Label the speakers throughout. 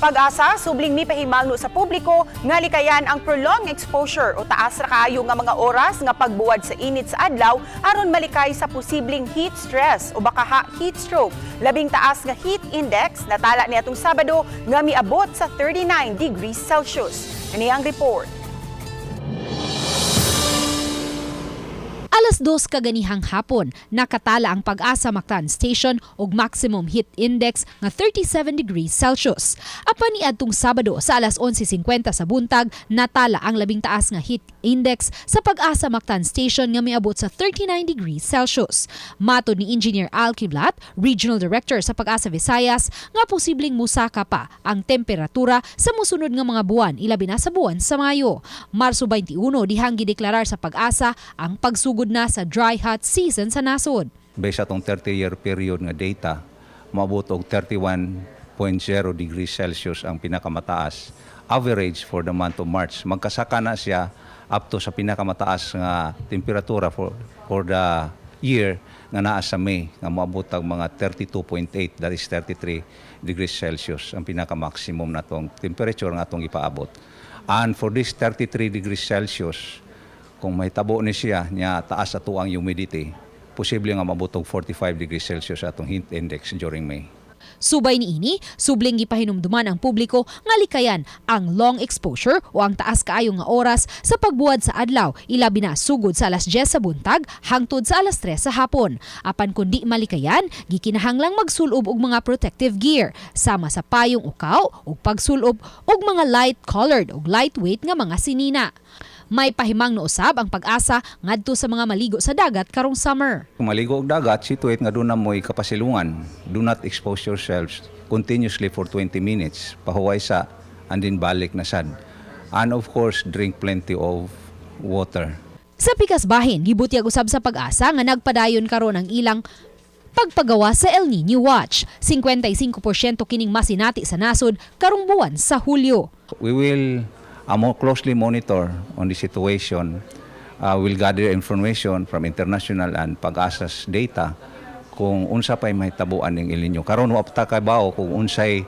Speaker 1: Pag-asa, subling mi pahimangno sa publiko nga likayan ang prolonged exposure o taas ra kaayo nga mga oras nga pagbuwad sa init sa adlaw aron malikay sa posibleng heat stress o baka heat stroke. Labing taas nga heat index natala niadtong Sabado nga miabot sa 39 degrees Celsius. Ini ang report.
Speaker 2: Alas 2 kaganihang hapon, nakatala ang Pag-asa Mactan Station og maximum heat index nga 37 degrees Celsius. Apan niadtong Sabado sa alas 11:50 sa buntag, natala ang labing taas nga heat index sa Pag-asa Mactan Station nga miabot sa 39 degrees Celsius. Matod ni Engineer Al Kiblat, Regional Director sa Pag-asa Visayas, nga posibleng musaka pa ang temperatura sa mosunod nga mga buwan, ilabi na sa buwan sa Mayo. Marso 21 dihang gideklarar sa Pag-asa ang pagsugod na sa dry hot season sa nasod.
Speaker 3: Based atong 30-year period nga data, maabot og 31.0 degrees Celsius ang pinakamataas average for the month of March. Magkasaka na siya up to sa pinakamataas nga temperatura for the year nga naa sa May nga maabot ang mga 32.8, that is 33 degrees Celsius ang pinaka-maximum natong temperature nga atong ipaabot. And for this 33 degrees Celsius, kung may tabo ni siya, niya taas ato ang humidity, posible nga mabutog 45 degrees Celsius atong heat index during May.
Speaker 2: Subay niini, subling gipahinumduman ang publiko nga likayan ang long exposure o ang taas kaayo nga oras sa pagbuwad sa adlaw, ilabi na sugod sa alas 10 sa buntag hangtod sa alas 3 sa hapon. Apan kundi malikayan, gikinahanglang magsulob og mga protective gear sama sa payong ukaw ug pagsulob og mga light-colored ug lightweight nga mga sinina. May pahimang no usab ang Pag-asa ngadto sa mga maligo sa dagat karong summer.
Speaker 3: Kung maligo og dagat, situate nga doon na mo'y kapasilungan. Do not expose yourselves continuously for 20 minutes. Pahuway sa and then balik na sad. And of course, drink plenty of water.
Speaker 2: Sa pikas bahin, gibutyag usab sa Pag-asa nga nagpadayon karon ang ilang pagpagawa sa El Niño Watch. 55% kining masinati sa nasod karong buwan sa Hulyo.
Speaker 3: We will more closely monitor on the situation. We'll gather information from international and Pag-asa's data kung unsa pay mahitabuan ng El Niño. Karon wa pa kabaw kung unsay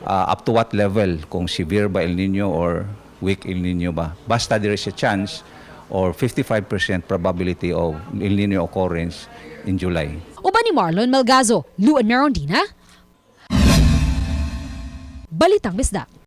Speaker 3: up to what level, kung severe ba El Niño or weak El Niño ba. Basta there is a chance or 55% probability of El Niño occurrence in July.
Speaker 2: Uban ni Marlon Malgazo, Luan Merondina, Balitang Bisdak.